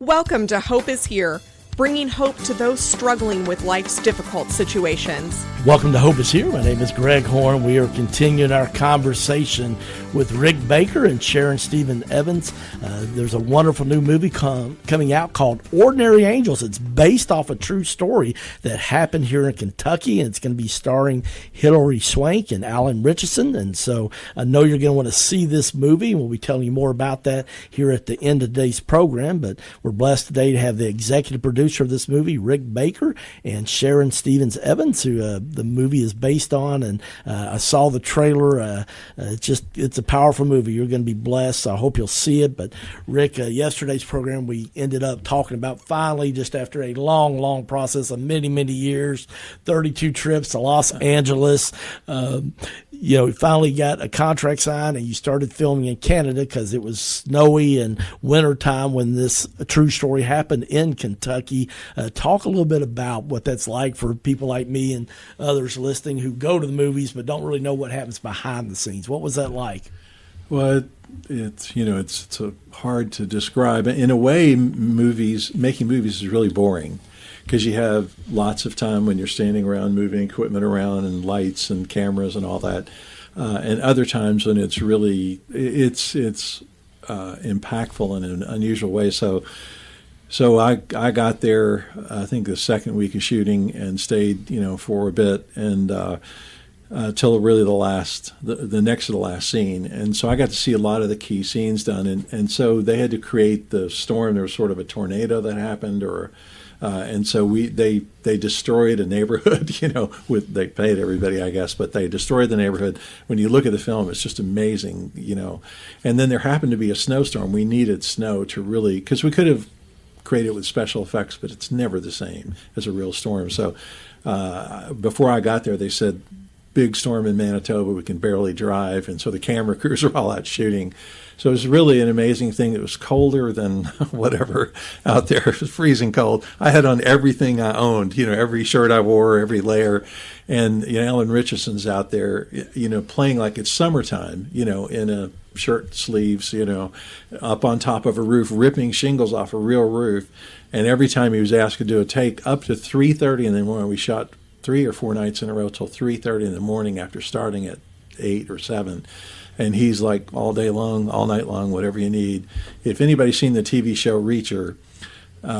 Welcome to Hope is Here, bringing hope to those struggling with life's difficult situations. Welcome to Hope is Here. My name is GregJHorn. We are continuing our conversation with Rick Baker and Sharon Stevens Evans. There's a wonderful new movie coming out called Ordinary Angels. It's based off a true story that happened here in Kentucky, and it's going to be starring Hilary Swank and Alan Richardson. And so I know you're going to want to see this movie, and we'll be telling you more about that here at the end of today's program. But we're blessed today to have the executive producer of this movie, Rick Baker, and Sharon Stevens Evans, who the movie is based on. And I saw the trailer. It's a powerful movie. You're going to be blessed. I hope you'll see it. But Rick, yesterday's program, we ended up talking about finally, just after a long process of many years, 32 trips to Los Angeles, you finally got a contract signed, and you started filming in Canada because it was snowy and wintertime when this true story happened in Kentucky. Talk a little bit about what that's like for people like me and others listening who go to the movies but don't really know what happens behind the scenes. What was that like? Well, it's hard to describe. In a way, making movies is really boring because you have lots of time when you're standing around moving equipment around and lights and cameras and all that, and other times when it's really impactful in an unusual way. So I got there, I think the second week of shooting, and stayed for a bit, and till really the next to the last scene. And so I got to see a lot of the key scenes done, and so they had to create the storm. There was sort of a tornado that happened, and so they destroyed a neighborhood. They paid everybody, I guess, but they destroyed the neighborhood. When you look at the film, it's just amazing, And then there happened to be a snowstorm. We needed snow to really, because we could have created it with special effects, but it's never the same as a real storm. So before I got there, they said, big storm in Manitoba, we can barely drive, and so the camera crews are all out shooting. So it was really an amazing thing. It was colder than whatever out there. It was freezing cold. I had on everything I owned, every shirt I wore, every layer. And Alan Richardson's out there, playing like it's summertime, in a shirt sleeves, up on top of a roof, ripping shingles off a real roof. And every time he was asked to do a take, up to 3:30 in the morning, we shot 3 or 4 nights in a row till 3:30 in the morning after starting at 8 or 7. And he's like all day long, all night long, whatever you need. If anybody's seen the TV show Reacher,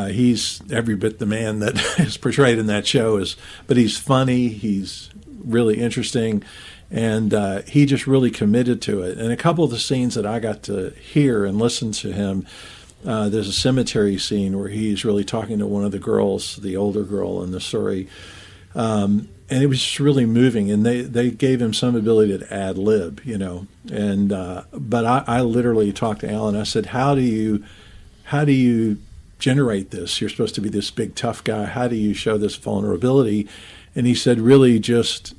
he's every bit the man that is portrayed in that show. But he's funny, he's really interesting, and he just really committed to it. And a couple of the scenes that I got to hear and listen to him, there's a cemetery scene where he's really talking to one of the girls, the older girl in the story, and it was just really moving, and they gave him some ability to ad lib, And but I literally talked to Alan. I said, "How do you generate this? You're supposed to be this big tough guy. How do you show this vulnerability?" And he said, "Really, just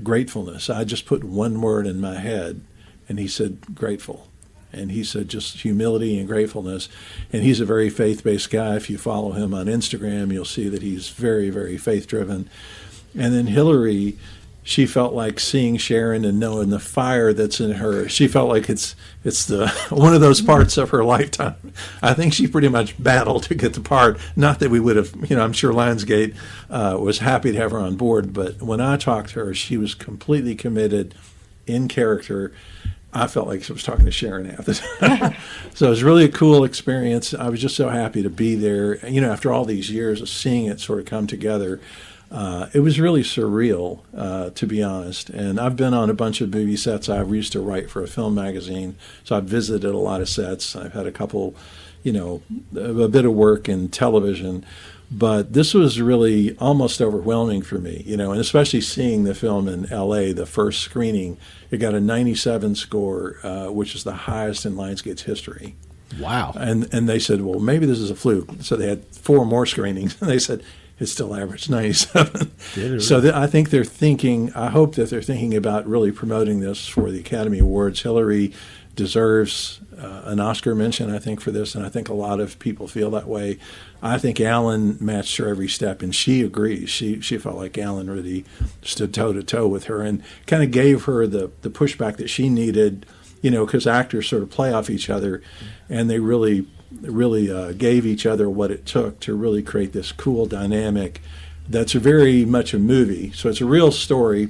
gratefulness." I just put one word in my head, and he said, "Grateful." And he said, just humility and gratefulness. And he's a very faith-based guy. If you follow him on Instagram, you'll see that he's very, very faith-driven. And then Hilary, she felt like seeing Sharon and knowing the fire that's in her. She felt like it's the one of those parts of her lifetime. I think she pretty much battled to get the part. Not that we would have, I'm sure Lionsgate was happy to have her on board. But when I talked to her, she was completely committed, in character. I felt like I was talking to Sharon half the time. So it was really a cool experience. I was just so happy to be there. After all these years of seeing it sort of come together, it was really surreal, to be honest. And I've been on a bunch of movie sets. I used to write for a film magazine, so I've visited a lot of sets. I've had a couple, a bit of work in television. But this was really almost overwhelming for me, and especially seeing the film in L.A., the first screening. It got a 97 score, which is the highest in Lionsgate's history. Wow. And they said, well, maybe this is a fluke. So they had 4 more screenings, and they said, it's still average 97. Really? So I think I hope that they're thinking about really promoting this for the Academy Awards. Hilary deserves an Oscar mention, I think, for this, and I think a lot of people feel that way. I think Alan matched her every step, and she agrees. She felt like Alan really stood toe-to-toe with her and kind of gave her the pushback that she needed, because actors sort of play off each other, and they really really gave each other what it took to really create this cool dynamic that's very much a movie. So it's a real story,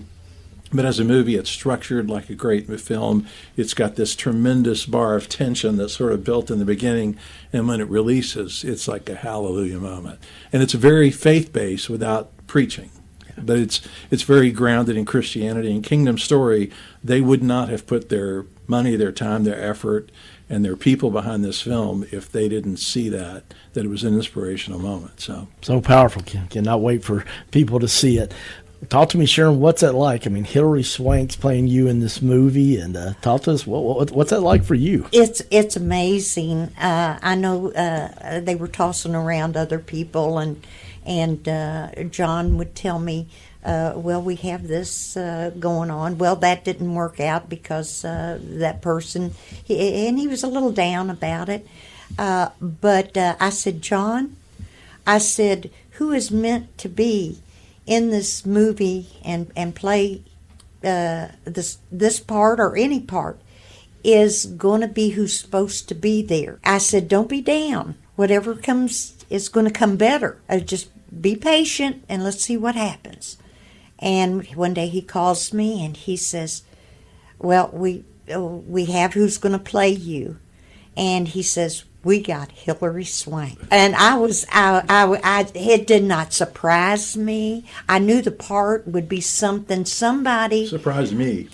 but as a movie, it's structured like a great film. It's got this tremendous bar of tension that's sort of built in the beginning, and when it releases, it's like a hallelujah moment. And it's very faith-based without preaching. But it's very grounded in Christianity and Kingdom Story. They would not have put their money, their time, their effort, and their people behind this film if they didn't see that it was an inspirational moment. So powerful. Cannot wait for people to see it. Talk to me, Sharon. What's that like? I mean, Hilary Swank's playing you in this movie, and talk to us. What's that like for you? It's amazing. I know they were tossing around other people, and John would tell me, well, we have this going on. Well, that didn't work out because that person, and he was a little down about it. But I said, John, I said, who is meant to be in this movie and play this part or any part is going to be who's supposed to be there. I said, don't be down. Whatever comes is going to come better. Just be patient and let's see what happens. And one day he calls me and he says, well, we have who's going to play you. And he says, we got Hilary Swank. And it did not surprise me. I knew the part would be somebody. Surprised me.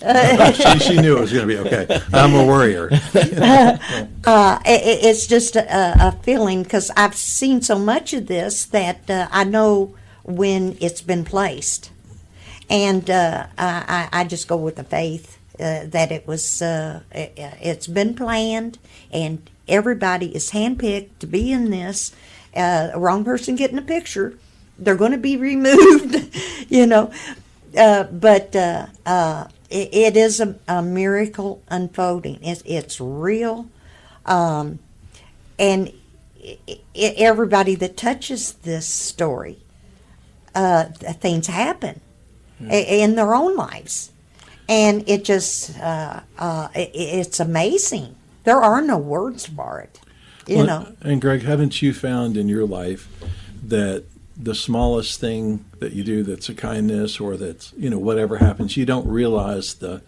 She knew it was going to be okay. I'm a worrier. It's just a feeling, because I've seen so much of this that I know when it's been placed. And I just go with the faith that it was. It's been planned, and everybody is handpicked to be in this. Wrong person getting a picture, they're going to be removed, you know. But it is a miracle unfolding. It's real, and everybody that touches this story, things happen in their own lives, and it just it's amazing. There are no words for it, you know. And Greg, haven't you found in your life that the smallest thing that you do that's a kindness, or that's, you know, whatever happens, you don't realize the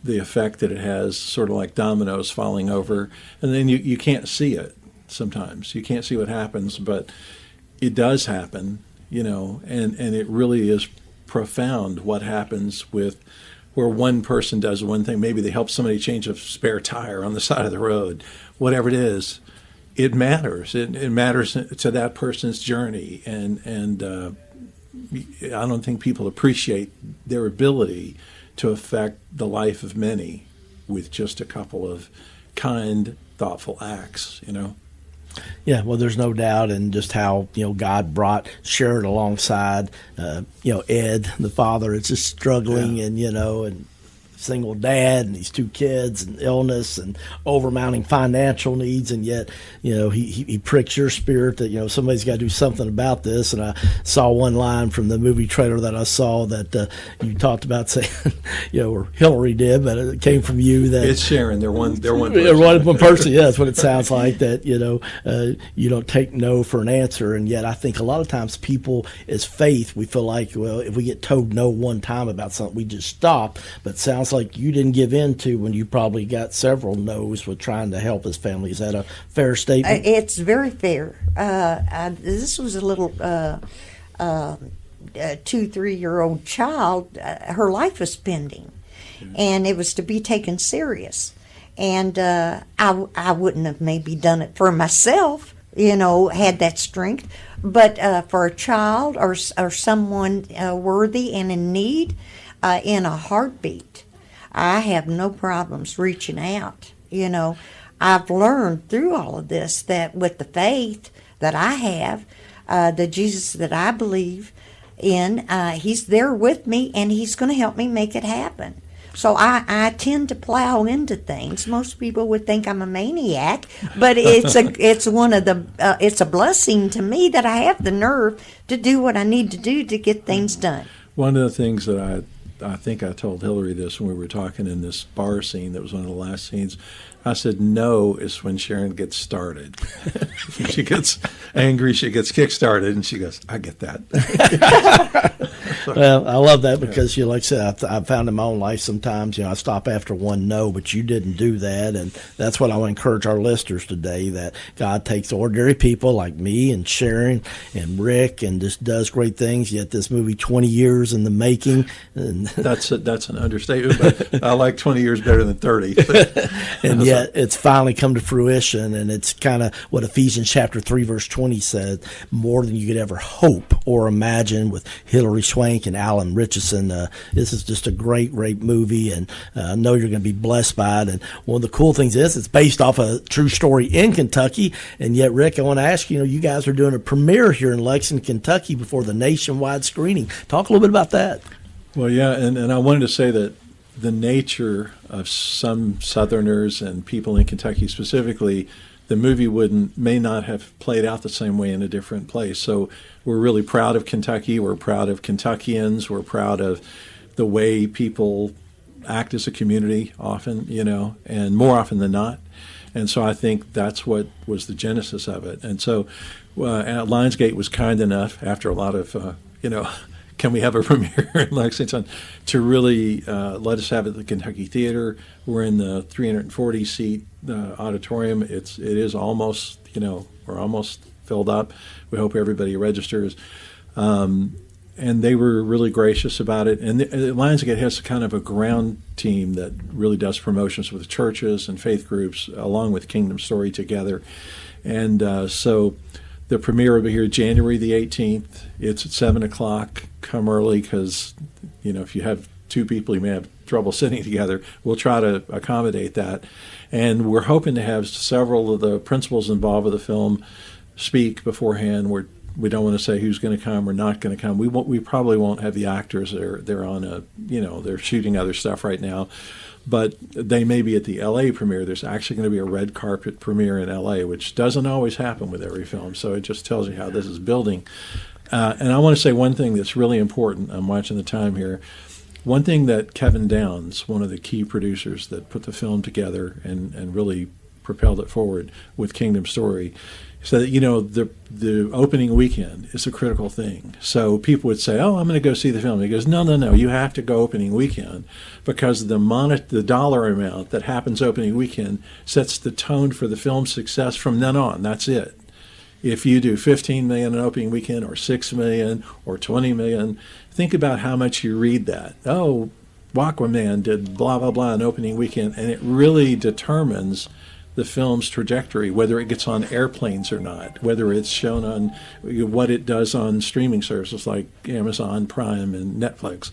effect that it has, sort of like dominoes falling over, and then you can't see it sometimes. You can't see what happens, but it does happen, you know, and it really is profound what happens with where one person does one thing. Maybe they help somebody change a spare tire on the side of the road. Whatever it is, it matters. It matters to that person's journey. And I don't think people appreciate their ability to affect the life of many with just a couple of kind, thoughtful acts, you know. Yeah, well, there's no doubt, and just how, you know, God brought Sharon alongside, you know, Ed, the father, is just struggling, and, you know, and single dad and these two kids and illness and overmounting financial needs, and yet, you know, he pricks your spirit that, you know, somebody's got to do something about this. And I saw one line from the movie trailer that I saw that you talked about saying, you know, or Hillary did, but it came from you that it's Sharon. They're one person. One person. Yeah, that's what it sounds like. That, you know, you don't take no for an answer, and yet I think a lot of times people, as faith, we feel like, well, if we get told no one time about something, we just stop. But it sounds like you didn't give in to when you probably got several no's with trying to help his family. Is that a fair statement? It's very fair. This was a little 2-3-year-old child. Her life was pending, and it was to be taken serious. And I wouldn't have maybe done it for myself, you know, had that strength. But for a child or someone worthy and in need, in a heartbeat, I have no problems reaching out. You know, I've learned through all of this that with the faith that I have, the Jesus that I believe in, he's there with me, and he's going to help me make it happen. So I tend to plow into things. Most people would think I'm a maniac, but it's a blessing to me that I have the nerve to do what I need to do to get things done. One of the things that I think I told Hilary this when we were talking in this bar scene that was one of the last scenes. I said, no is when Sharon gets started. She gets angry, she gets kick-started, and she goes, I get that. Well, I love that because, like I said, I've found in my own life sometimes, I stop after one no, but you didn't do that. And that's what I want to encourage our listeners today, that God takes ordinary people like me and Sharon and Rick and just does great things, yet this movie 20 years in the making. And that's an understatement, but I like 20 years better than 30. And yet it's finally come to fruition, and it's kind of what Ephesians chapter 3, verse 20 says, more than you could ever hope or imagine, with Hilary Swank and Alan Richardson. This is just a great movie, and I know you're going to be blessed by it. And one of the cool things is it's based off a true story in Kentucky. And yet, Rick, I want to ask you, you guys are doing a premiere here in Lexington, Kentucky before the nationwide screening. Talk a little bit about that. Well, yeah, and I wanted to say that the nature of some Southerners and people in Kentucky specifically, the movie may not have played out the same way in a different place. So we're really proud of Kentucky. We're proud of Kentuckians. We're proud of the way people act as a community often, and more often than not. And so I think that's what was the genesis of it. And so Lionsgate was kind enough, after a lot of, can we have a premiere in Lexington, to really let us have it at the Kentucky Theater. We're in the 340-seat auditorium. It is almost, we're almost filled up. We hope everybody registers. And they were really gracious about it. And Lionsgate has kind of a ground team that really does promotions with churches and faith groups, along with Kingdom Story together. And so the premiere will be here January the 18th. It's at 7 o'clock. Come early because, if you have two people, you may have trouble sitting together. We'll try to accommodate that. And we're hoping to have several of the principals involved with the film speak beforehand. We don't want to say who's going to come or not going to come. We probably won't have the actors. They're on they're shooting other stuff right now. But they may be at the L.A. premiere. There's actually going to be a red carpet premiere in L.A., which doesn't always happen with every film. So it just tells you how this is building. And I want to say one thing that's really important. I'm watching the time here. One thing that Kevin Downs, one of the key producers that put the film together and really propelled it forward with Kingdom Story, so that, the opening weekend is a critical thing. So people would say, oh, I'm going to go see the film. He goes, no, you have to go opening weekend, because the dollar amount that happens opening weekend sets the tone for the film's success from then on. That's it. If you do $15 million in opening weekend, or $6 million, or $20 million, think about how much you read that. Oh, Aquaman did blah, blah, blah in opening weekend, and it really determines the film's trajectory, whether it gets on airplanes or not, whether it's shown on what it does on streaming services like Amazon Prime and Netflix.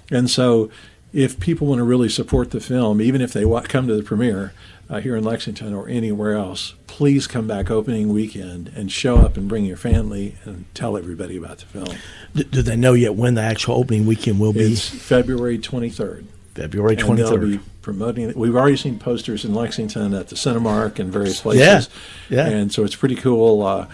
And so if people want to really support the film, even if they come to the premiere here in Lexington or anywhere else, please come back opening weekend and show up and bring your family and tell everybody about the film. Do they know yet when the actual opening weekend will be? It's February 23rd. February 23rd. And they'll be promoting it. We've already seen posters in Lexington at the Cinemark and various places. Yeah. And so it's pretty cool. I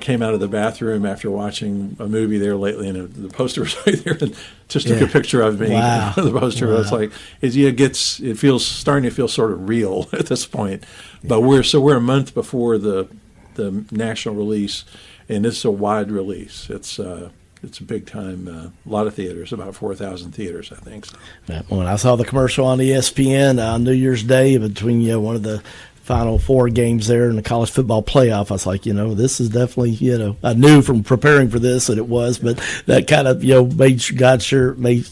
came out of the bathroom after watching a movie there lately, and the poster was right there, and just took a picture of me. Wow. The poster. Wow. It's like it feels starting to feel sort of real at this point. But we're a month before the national release, and it's a wide release. It's a big time, a lot of theaters, about 4,000 theaters, I think. So. When I saw the commercial on ESPN on New Year's Day between one of the Final Four games there in the college football playoff, I was like, this is definitely, I knew from preparing for this that it was, but that kind of, made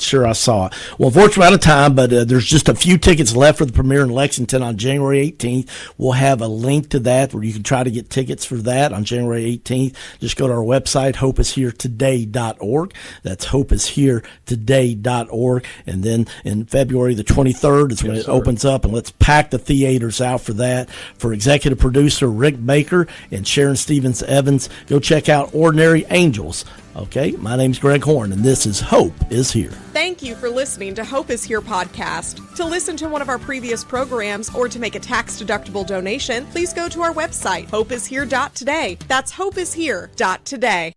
sure I saw it. Well, unfortunately, we're out of time, but there's just a few tickets left for the premiere in Lexington on January 18th. We'll have a link to that where you can try to get tickets for that on January 18th. Just go to our website, hopeisheretoday.org. That's hopeisheretoday.org. And then in February the 23rd is when it opens up, and let's pack the theaters out for that. For executive producer Rick Baker and Sharon Stevens Evans, go check out Ordinary Angels. Okay, my name's GregJHorn, and this is Hope is Here. Thank you for listening to Hope is Here podcast. To listen to one of our previous programs or to make a tax-deductible donation, please go to our website, hopeishere.today. That's hopeishere.today.